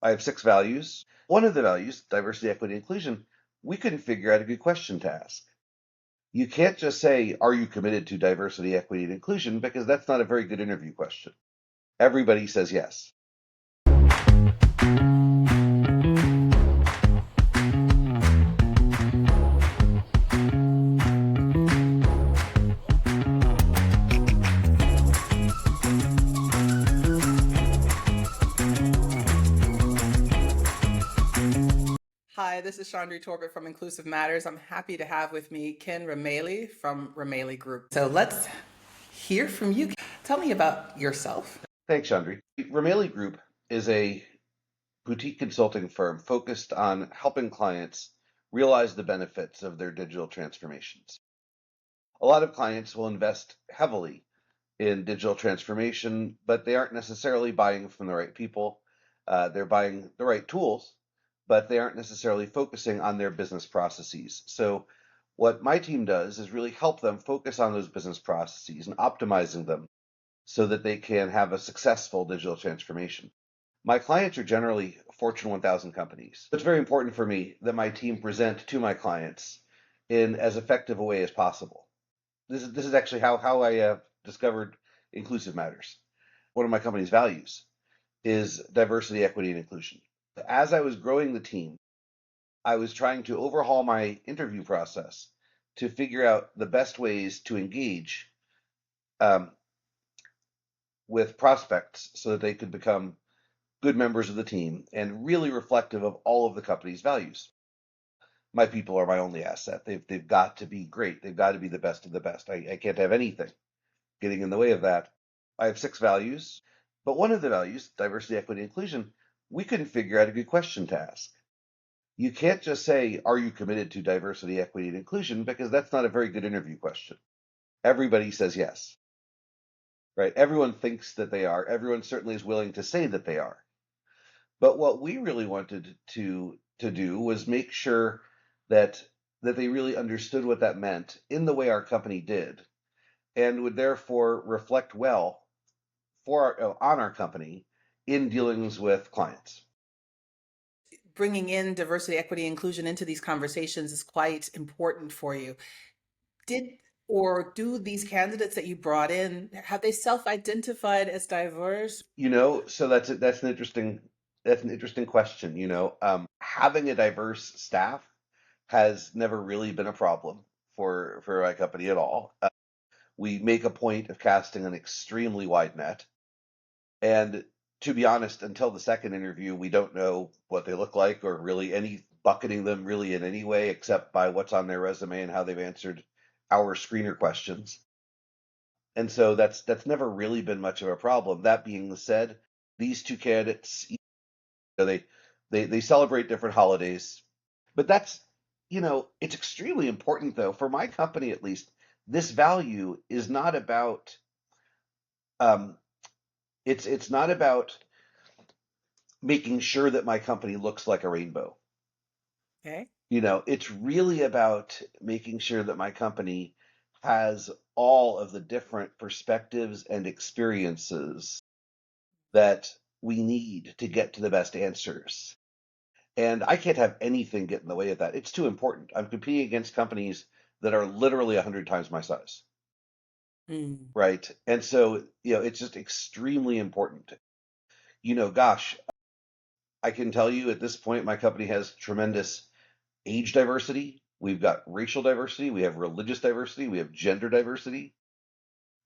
I have 6 values. One of the values, diversity, equity, inclusion, we couldn't figure out a good question to ask. You can't just say, are you committed to diversity, equity, and inclusion? Because that's not a very good interview question. Everybody says yes. Hi, this is Chandri Torbett from Inclusive Matters. I'm happy to have with me Ken Ramaley from Ramaley Group. So let's hear from you. Tell me about yourself. Thanks, Chandri. Ramaley Group is a boutique consulting firm focused on helping clients realize the benefits of their digital transformations. A lot of clients will invest heavily in digital transformation, but they aren't necessarily buying from the right people. They're buying the right tools, but they aren't necessarily focusing on their business processes. So, what my team does is really help them focus on those business processes and optimizing them so that they can have a successful digital transformation. My clients are generally Fortune 1000 companies. It's very important for me that my team present to my clients in as effective a way as possible. This is actually how I discovered Inclusive Matters. One of my company's values is diversity, equity, and inclusion. As I was growing the team, I was trying to overhaul my interview process to figure out the best ways to engage um, with prospects so that they could become good members of the team and really reflective of all of the company's values. My people are my only asset. They've got to be great. They've got to be the best of the best. I can't have anything getting in the way of that. I have 6 values, but one of the values, diversity, equity, inclusion, we couldn't figure out a good question to ask. You can't just say, are you committed to diversity, equity, and inclusion? Because that's not a very good interview question. Everybody says yes, right? Everyone thinks that they are. Everyone certainly is willing to say that they are. But what we really wanted to do was make sure that they really understood what that meant in the way our company did, and would therefore reflect well on our company in dealings with clients. Bringing in diversity, equity, inclusion into these conversations is quite important for you. Did or do these candidates that you brought in, have they self-identified as diverse? So that's an interesting question. Having a diverse staff has never really been a problem for my company at all. We make a point of casting an extremely wide net. And to be honest, until the second interview, we don't know what they look like or really any bucketing them really in any way except by what's on their resume and how they've answered our screener questions. And so that's never really been much of a problem. That being said, these 2 candidates, they they celebrate different holidays, but it's extremely important though for my company at least. This value is not about um, it's not about making sure that my company looks like a rainbow. Okay. It's really about making sure that my company has all of the different perspectives and experiences that we need to get to the best answers. And I can't have anything get in the way of that. It's too important. I'm competing against companies that are literally 100 times my size, Mm. right? And so, it's just extremely important. Gosh, I can tell you at this point, my company has tremendous age diversity. We've got racial diversity. We have religious diversity. We have gender diversity.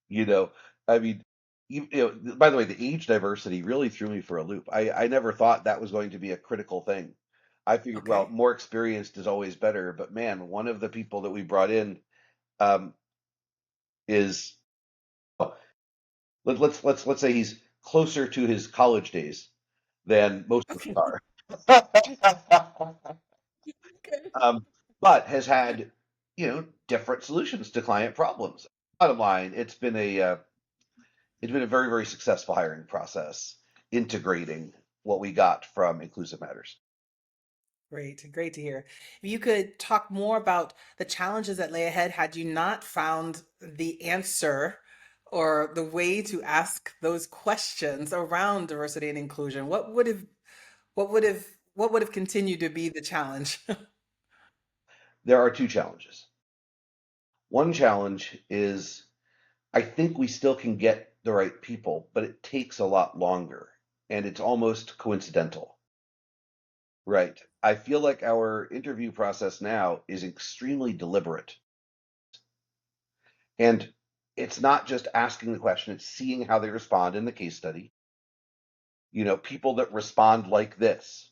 You know, I mean, by the way, the age diversity really threw me for a loop. I never thought that was going to be a critical thing. I figured, well, Okay. more experienced is always better. But man, one of the people that we brought in um, is well, let's say he's closer to his college days than most of Okay. us are. Okay. But has had, different solutions to client problems. Bottom line, it's been a very, very successful hiring process, integrating what we got from Inclusive Matters. Great, great to hear. If you could talk more about the challenges that lay ahead had you not found the answer or the way to ask those questions around diversity and inclusion, what would have continued to be the challenge? There are two challenges. One challenge is I think we still can get the right people, but it takes a lot longer and it's almost coincidental, right? I feel like our interview process now is extremely deliberate. And it's not just asking the question, it's seeing how they respond in the case study. People that respond like this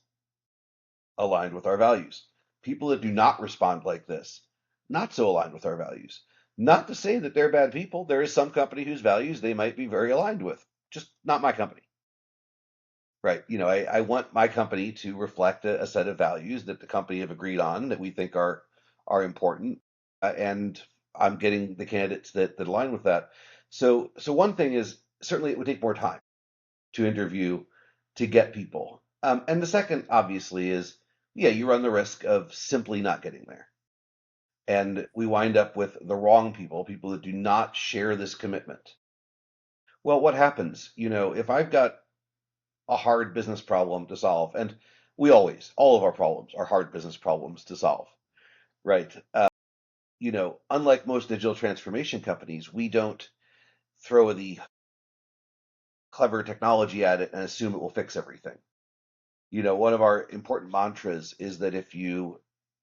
aligned with our values. People that do not respond like this, not so aligned with our values. Not to say that they're bad people. There is some company whose values they might be very aligned with, just not my company. Right. I want my company to reflect a set of values that the company have agreed on that we think are important. And I'm getting the candidates that align with that. So one thing is certainly it would take more time to interview to get people. And the second, obviously, is yeah, you run the risk of simply not getting there. And we wind up with the wrong people, people that do not share this commitment. Well, what happens? If I've got a hard business problem to solve, and all of our problems are hard business problems to solve, right? Unlike most digital transformation companies, we don't throw the clever technology at it and assume it will fix everything. One of our important mantras is that if you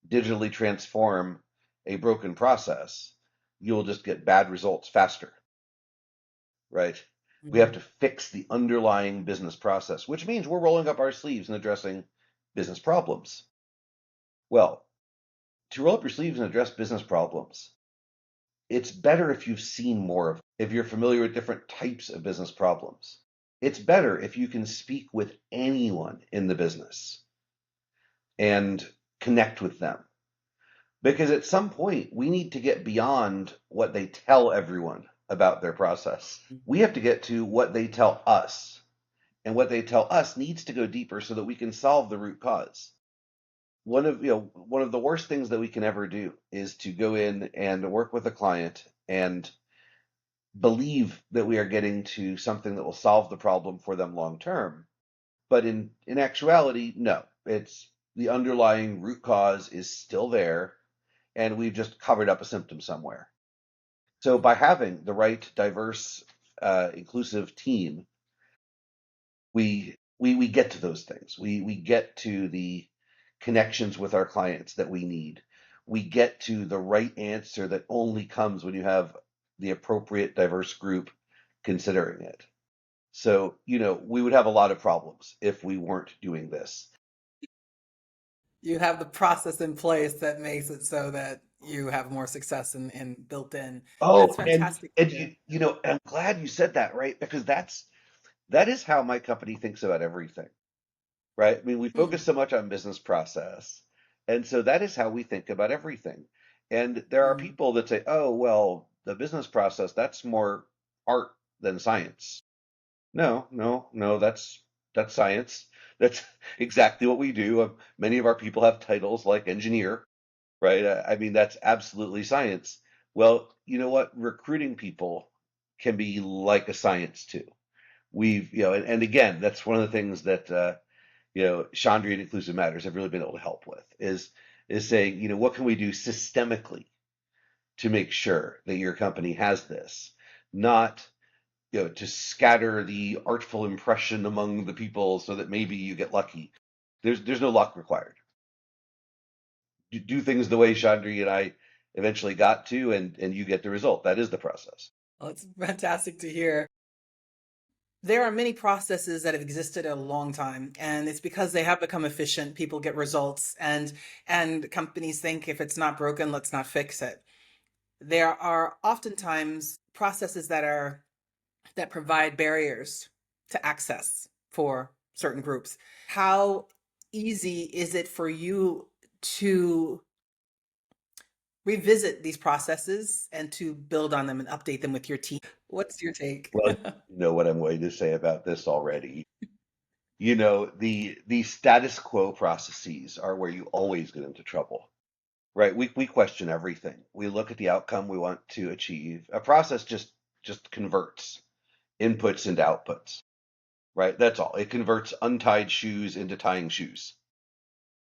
digitally transform a broken process, you'll just get bad results faster, right? We have to fix the underlying business process, which means we're rolling up our sleeves and addressing business problems. Well, to roll up your sleeves and address business problems, it's better if you've seen more of, if you're familiar with different types of business problems. It's better if you can speak with anyone in the business and connect with them. Because at some point, we need to get beyond what they tell everyone about their process. We have to get to what they tell us. And what they tell us needs to go deeper so that we can solve the root cause. One of the worst things that we can ever do is to go in and work with a client and believe that we are getting to something that will solve the problem for them long term. But in actuality, no. It's the underlying root cause is still there, and we've just covered up a symptom somewhere. So by having the right, diverse, inclusive team, we get to those things. We get to the connections with our clients that we need. We get to the right answer that only comes when you have the appropriate diverse group considering it. So, we would have a lot of problems if we weren't doing this. You have the process in place that makes it so that you have more success and built in. Oh, That's and fantastic to and hear. I'm glad you said that, right? Because that is how my company thinks about everything, right? I mean, we Hmm. focus so much on business process, and so that is how we think about everything. And there are Hmm. people that say, "Oh, well, the business process, that's more art than science." No, no, no, that's science. That's exactly what we do. Many of our people have titles like engineer, right? I mean, that's absolutely science. Well, you know what? Recruiting people can be like a science too. And again, that's one of the things that Chandri and Inclusive Matters have really been able to help with is saying, what can we do systemically to make sure that your company has this, not to scatter the artful impression among the people so that maybe you get lucky. There's no luck required. Do things the way Chandri and I eventually got to, and you get the result. That is the process. Well, it's fantastic to hear. There are many processes that have existed a long time, and it's because they have become efficient. People get results, and companies think if it's not broken, let's not fix it. There are oftentimes processes that provide barriers to access for certain groups. How easy is it for you to revisit these processes and to build on them and update them with your team? What's your take? Well, you know what I'm going to say about this already. The status quo processes are where you always get into trouble, right? We question everything. We look at the outcome we want to achieve. A process just converts inputs into outputs. right? That's all. It converts untied shoes into tying shoes,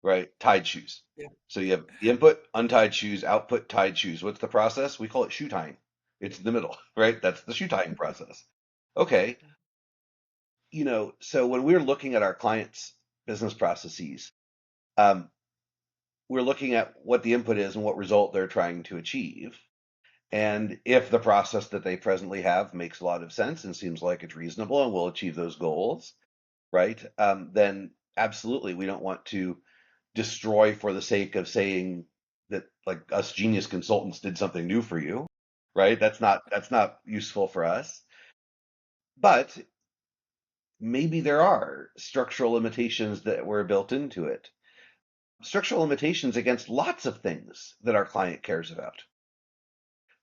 right? Tied shoes. Yeah. So you have the input, untied shoes, output, tied shoes. What's the process? We call it shoe tying. It's the middle, right? That's the shoe tying process. Okay. So when we're looking at our clients' business processes, um, we're looking at what the input is and what result they're trying to achieve. And if the process that they presently have makes a lot of sense and seems like it's reasonable and will achieve those goals, right? Then absolutely, we don't want to destroy for the sake of saying that like us genius consultants did something new for you, right? That's not useful for us. But maybe there are structural limitations that were built into it. Structural limitations against lots of things that our client cares about,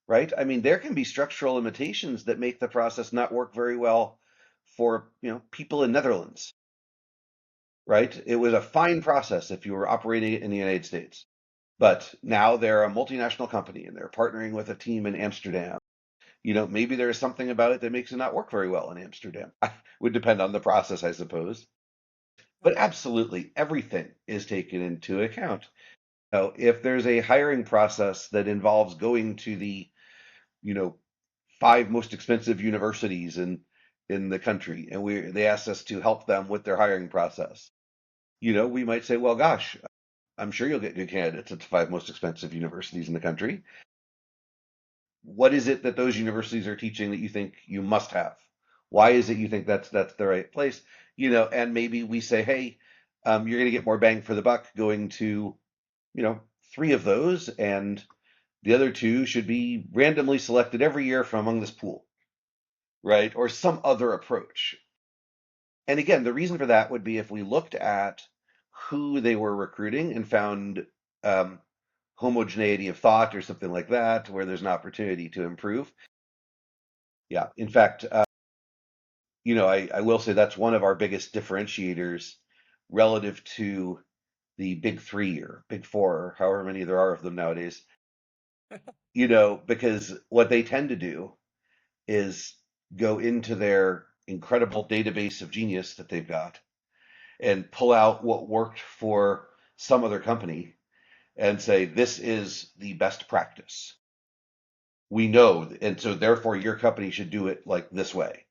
right? I mean, there can be structural limitations that make the process not work very well for, people in Netherlands, right? It was a fine process if you were operating in the United States. But now they're a multinational company and they're partnering with a team in Amsterdam. Maybe there's something about it that makes it not work very well in Amsterdam. Would depend on the process, I suppose. But absolutely, everything is taken into account. If there's a hiring process that involves going to the, you know, five most expensive universities in the country, and they asked us to help them with their hiring process, we might say, well, gosh, I'm sure you'll get good candidates at the five most expensive universities in the country. What is it that those universities are teaching that you think you must have? Why is it you think that's the right place? And maybe we say, hey, you're going to get more bang for the buck going to, three of those, and the other two should be randomly selected every year from among this pool, right? Or some other approach. And again, the reason for that would be if we looked at who they were recruiting and found um, homogeneity of thought or something like that, where there's an opportunity to improve. Yeah. In fact, I will say that's one of our biggest differentiators relative to the big three or big four, or however many there are of them nowadays, because what they tend to do is go into their incredible database of genius that they've got and pull out what worked for some other company and say, this is the best practice. We know, and so therefore your company should do it like this way.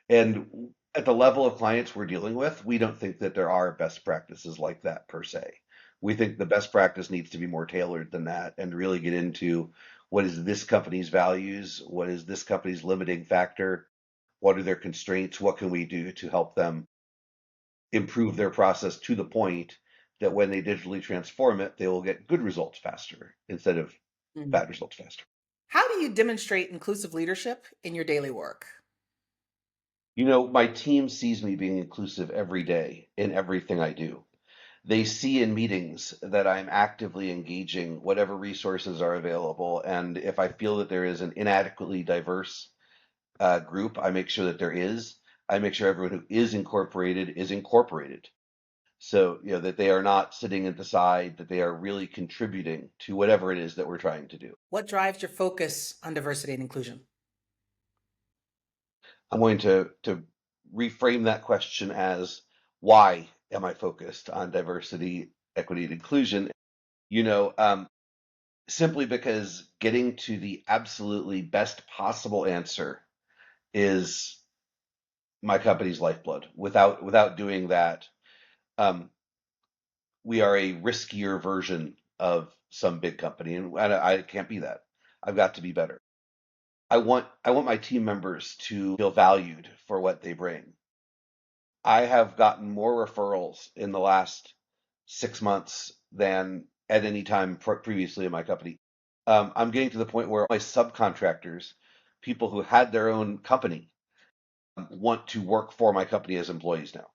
And at the level of clients we're dealing with, we don't think that there are best practices like that per se. We think the best practice needs to be more tailored than that and really get into what is this company's values, what is this company's limiting factor, what are their constraints, what can we do to help them improve their process to the point that when they digitally transform it, they will get good results faster instead of Mm. bad results faster. How do you demonstrate inclusive leadership in your daily work? My team sees me being inclusive every day in everything I do. They see in meetings that I'm actively engaging whatever resources are available. And if I feel that there is an inadequately diverse group, I make sure that there is. I make sure everyone who is incorporated is incorporated. So, that they are not sitting at the side, that they are really contributing to whatever it is that we're trying to do. What drives your focus on diversity and inclusion? I'm going to reframe that question as, why am I focused on diversity, equity, and inclusion? You know, um, Simply because getting to the absolutely best possible answer is my company's lifeblood. Without doing that, um, we are a riskier version of some big company, and I can't be that. I've got to be better. I want my team members to feel valued for what they bring. I have gotten more referrals in the last 6 months than at any time previously in my company. I'm getting to the point where my subcontractors, people who had their own company, want to work for my company as employees now,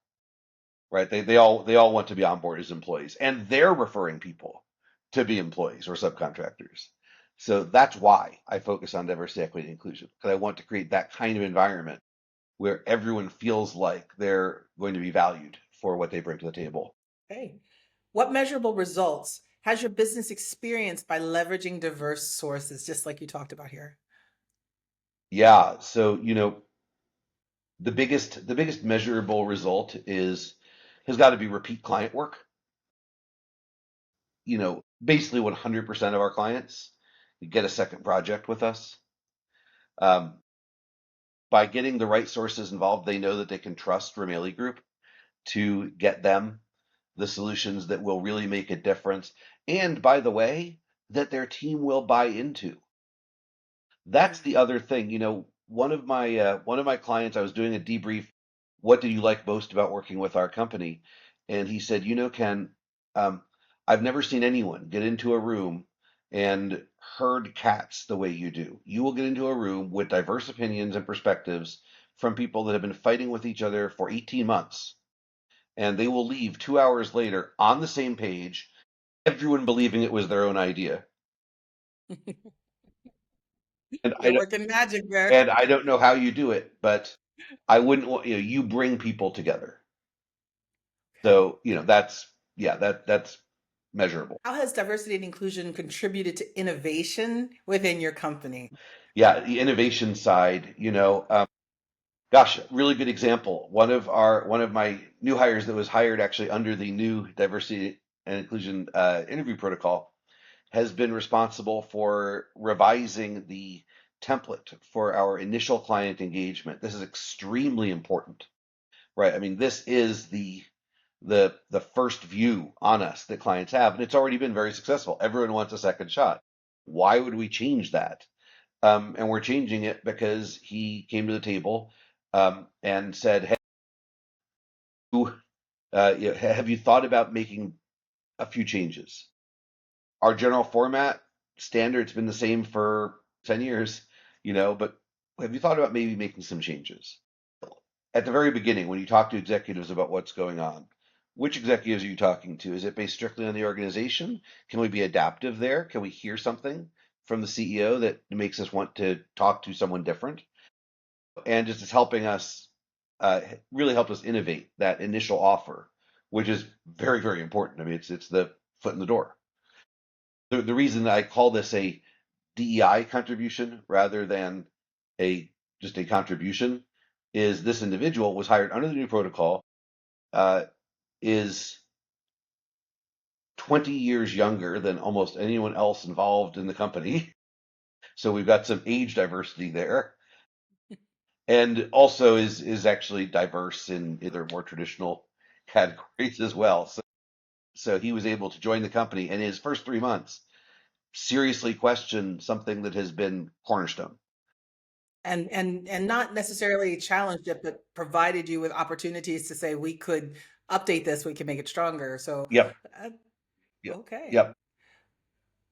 right? They all want to be on board as employees, and they're referring people to be employees or subcontractors. So that's why I focus on diversity, equity, and inclusion, because I want to create that kind of environment where everyone feels like they're going to be valued for what they bring to the table. Okay. What measurable results has your business experienced by leveraging diverse sources, just like you talked about here? Yeah, so the biggest measurable result has got to be repeat client work. Basically 100% of our clients get a second project with us. Um, by getting the right sources involved, they know that they can trust Ramaley Group to get them the solutions that will really make a difference. And by the way, that their team will buy into. That's Yeah. the other thing. One of my clients, I was doing a debrief. What did you like most about working with our company? And he said, Ken, um, I've never seen anyone get into a room and herd cats the way you do. You will get into a room with diverse opinions and perspectives from people that have been fighting with each other for 18 months, and they will leave 2 hours later on the same page, everyone believing it was their own idea. And You're I working magic there. and I don't know how you do it, but I wouldn't want you bring people together. Okay. So that's measurable. How has diversity and inclusion contributed to innovation within your company? Yeah, the innovation side, gosh, really good example. One of my new hires that was hired actually under the new diversity and inclusion interview protocol has been responsible for revising the template for our initial client engagement. This is extremely important, right? I mean, this is the first view on us that clients have, and it's already been very successful. Everyone wants a second shot. Why would we change that? And we're changing it because he came to the table and said, "Hey, have you thought about making a few changes? Our general format standard's been the same for 10 years, but have you thought about maybe making some changes?" At the very beginning, when you talk to executives about what's going on, which executives are you talking to? Is it based strictly on the organization? Can we be adaptive there? Can we hear something from the CEO that makes us want to talk to someone different? And just is helping us, uh, really helped us innovate that initial offer, which is very, very important. I mean, it's the foot in the door. The reason that I call this a DEI contribution rather than a just a contribution is this individual was hired under the new protocol, uh, is 20 years younger than almost anyone else involved in the company. So we've got some age diversity there, and also is actually diverse in their more traditional categories as well. So he was able to join the company, and in his first 3 months seriously question something that has been cornerstone. And not necessarily challenged it, but provided you with opportunities to say we could update this, we can make it stronger. So, Yep, uh, yep, okay. yep.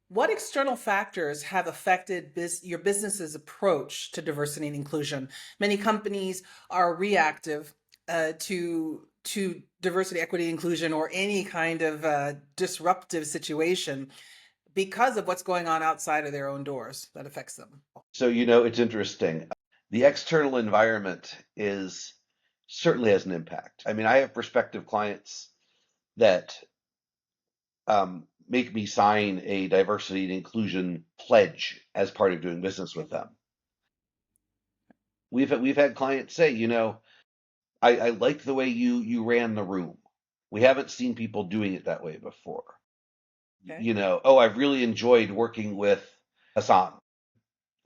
What external factors have affected your business's approach to diversity and inclusion? Many companies are reactive to diversity, equity, inclusion, or any kind of disruptive situation because of what's going on outside of their own doors that affects them. So it's interesting. The external environment is certainly has an impact. I mean, I have prospective clients that make me sign a diversity and inclusion pledge as part of doing business with them. We've had clients say, I liked the way you ran the room. We haven't seen people doing it that way before. Okay. Oh, I've really enjoyed working with Hassan.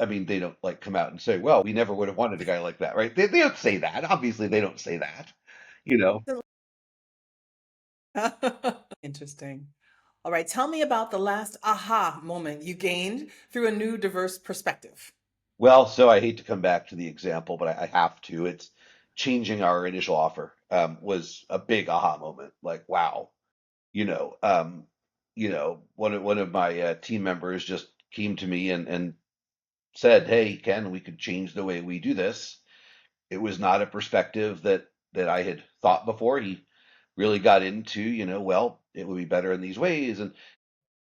I mean, they don't like come out and say, well, we never would have wanted a guy like that, right? They don't say that. Obviously, they don't say that, you know. Interesting. All right, tell me about the last aha moment you gained through a new diverse perspective. Well, so I hate to come back to the example, but I have to. It's changing our initial offer was a big aha moment. Like, wow, you know, um, one of my team members just came to me and said, "Hey, Ken, we could change the way we do this." It was not a perspective that I had thought before. He really got into, well, it would be better in these ways. And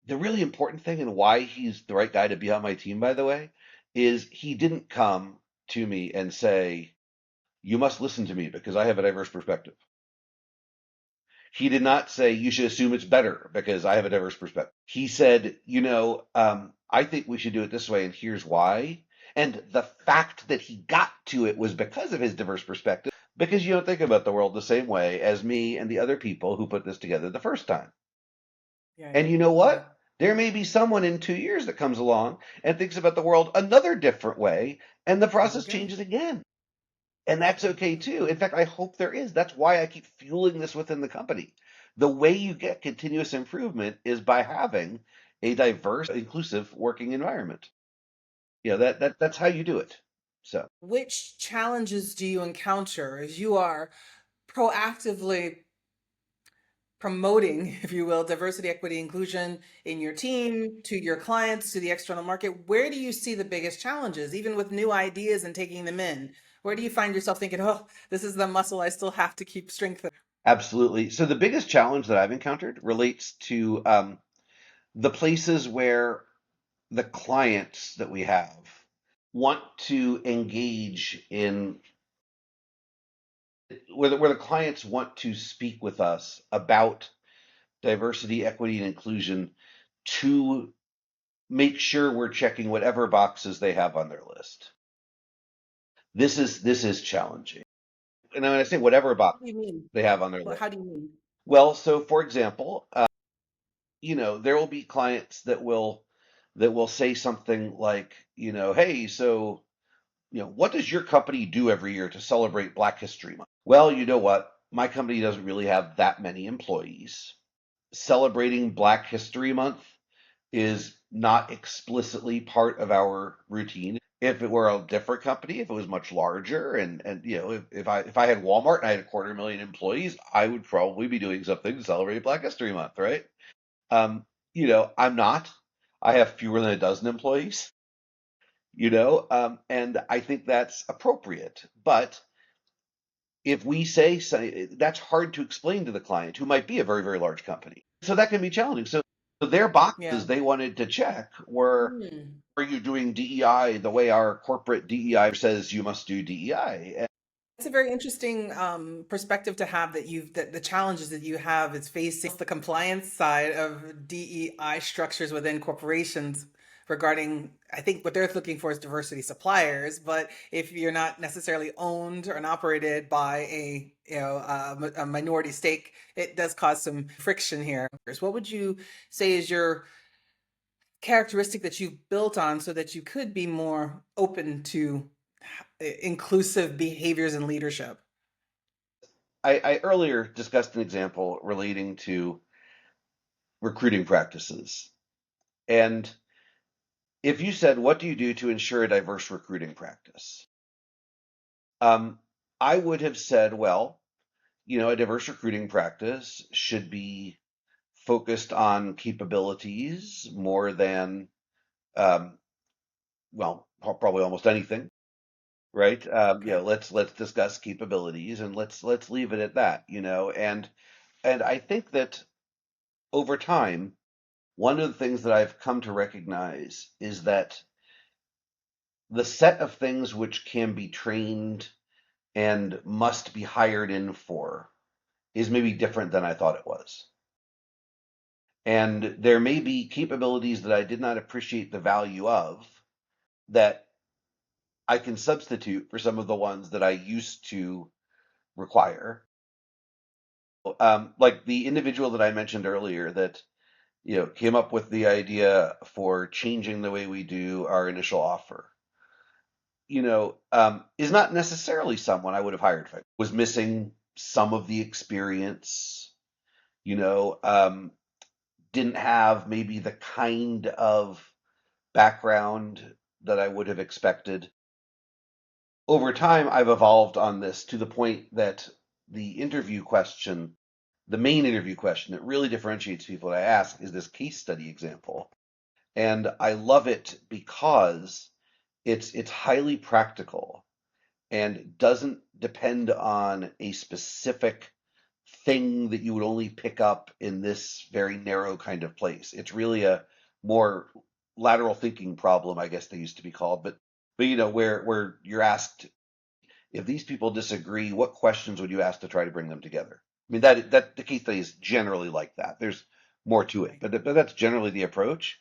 the really important thing and why he's the right guy to be on my team, by the way, is he didn't come to me and say, "You must listen to me because I have a diverse perspective." He did not say, "You should assume it's better because I have a diverse perspective." He said, I think we should do it this way, and here's why. And the fact that he got to it was because of his diverse perspective, because you don't think about the world the same way as me and the other people who put this together the first time. Right. And you know Right. what? There may be someone in 2 years that comes along and thinks about the world another different way, and the There you process go. changes again. And that's okay too. In fact, I hope there is. That's why I keep fueling this within the company. The way you get continuous improvement is by having a diverse, inclusive working environment. That's how you do it. So Which challenges do you encounter as you are proactively promoting, if you will, diversity, equity, inclusion in your team, to your clients, to the external market? Where do you see the biggest challenges, even with new ideas and taking them in? Where do you find yourself thinking, oh, this is the muscle I still have to keep strengthening? absolutely. So the biggest challenge that I've encountered relates to the places where the clients that we have want to engage in where the clients want to speak with us about diversity, equity, and inclusion to make sure we're checking whatever boxes they have on their list. This is challenging. And when I say whatever box What do you mean? they have on their Well, list, how do you mean? well, so for example, there will be clients that will say something like, hey, so what does your company do every year to celebrate Black History Month? Well, you know what? My company doesn't really have that many employees. Celebrating Black History Month is not explicitly part of our routine. If it were a different company, if it was much larger, and if I had Walmart and I had 250,000 employees, I would probably be doing something to celebrate Black History Month, right? Um, I'm not. I have fewer than a dozen employees, and I think that's appropriate. But if we say that's hard to explain to the client who might be a very, very large company. So that can be challenging. So their Yeah. boxes they wanted to check were, Hmm. are you doing DEI the way our corporate DEI says you must do DEI? It's a very interesting perspective to have that the challenges that you have is facing the compliance side of DEI structures within corporations regarding, I think what they're looking for is diversity suppliers, but if you're not necessarily owned or operated by a minority stake, it does cause some friction here. What would you say is your characteristic that you've built on so that you could be more open to inclusive behaviors and leadership? I earlier discussed an example relating to recruiting practices. And if you said, what do you do to ensure a diverse recruiting practice? Um, I would have said, well, a diverse recruiting practice should be focused on capabilities more than, um, well, probably almost anything, right? Okay. Let's discuss capabilities and let's leave it at that, and I think that over time, one of the things that I've come to recognize is that the set of things which can be trained and must be hired in for is maybe different than I thought it was. And there may be capabilities that I did not appreciate the value of that I can substitute for some of the ones that I used to require. Like the individual that I mentioned earlier that came up with the idea for changing the way we do our initial offer. Is not necessarily someone I would have hired if I was missing some of the experience. You know, didn't have maybe the kind of background that I would have expected. Over time, I've evolved on this to the point that the main interview question that really differentiates people that I ask is this case study example. And I love it because it's highly practical and doesn't depend on a specific thing that you would only pick up in this very narrow kind of place. It's really a more lateral thinking problem, I guess they used to be called, but where you're asked, if these people disagree, what questions would you ask to try to bring them together? I mean, that the case study is generally like that. There's more to it, Right. but that's generally the approach,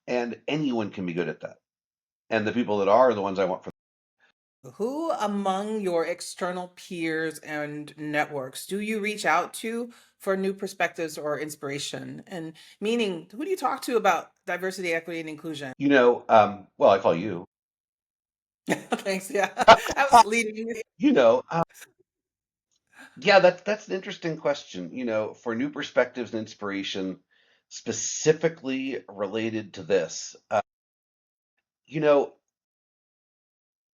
and anyone can be good at that. And the people that are the ones I want for. Who among your external peers and networks do you reach out to for new perspectives or inspiration? And meaning, who do you talk to about diversity, equity, and inclusion? Well, I call you. Thanks. Yeah, I was leading. You know, yeah, that's an interesting question. For new perspectives and inspiration, specifically related to this. You know,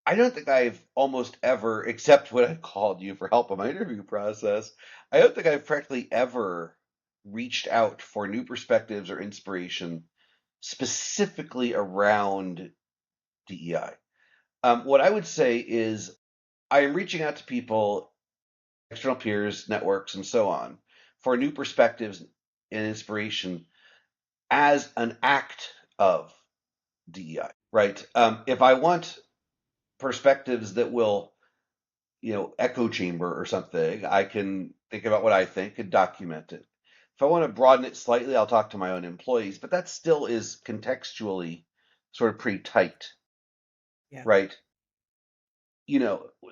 I don't think I've almost ever, except when I called you for help on my interview process, I don't think I've practically ever reached out for new perspectives or inspiration specifically around DEI. What I would say is I am reaching out to people, external peers, networks, and so on, for new perspectives and inspiration as an act of DEI, right? If I want perspectives that will, echo chamber or something, I can think about what I think and document it. If I want to broaden it slightly, I'll talk to my own employees, but that still is contextually sort of pretty tight, Yeah. right?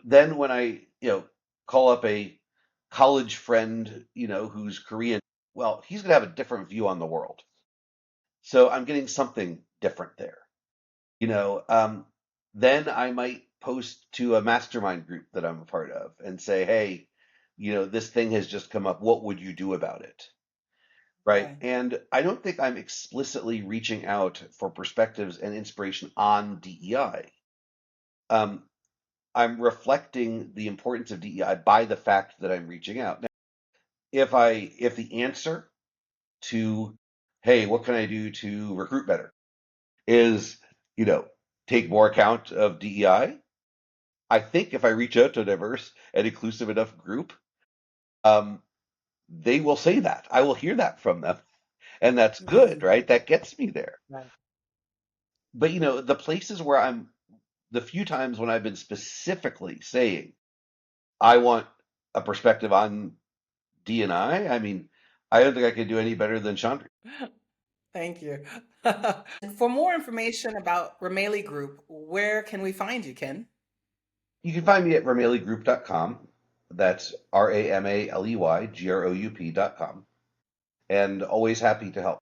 Then when I, call up a college friend, who's Korean, well, he's going to have a different view on the world. So I'm getting something different there. You know, um, then I might post to a mastermind group that I'm a part of and say, hey, this thing has just come up. What would you do about it? Right. Okay. And I don't think I'm explicitly reaching out for perspectives and inspiration on DEI. Um, I'm reflecting the importance of DEI by the fact that I'm reaching out. Now, if the answer to, hey, what can I do to recruit better is, you know, take more account of DEI, I think if I reach out to a diverse and inclusive enough group, um, they will say that. I will hear that from them. And that's good, Mm, right? That gets me there. right. But, the places where the few times when I've been specifically saying, I want a perspective on D&I, I mean, I don't think I could do any better than Chandra. Thank you. For more information about Ramaley Group, where can we find you, Ken? You can find me at ramaleygroup.com. That's RAMALEYGROUP.com. And always happy to help.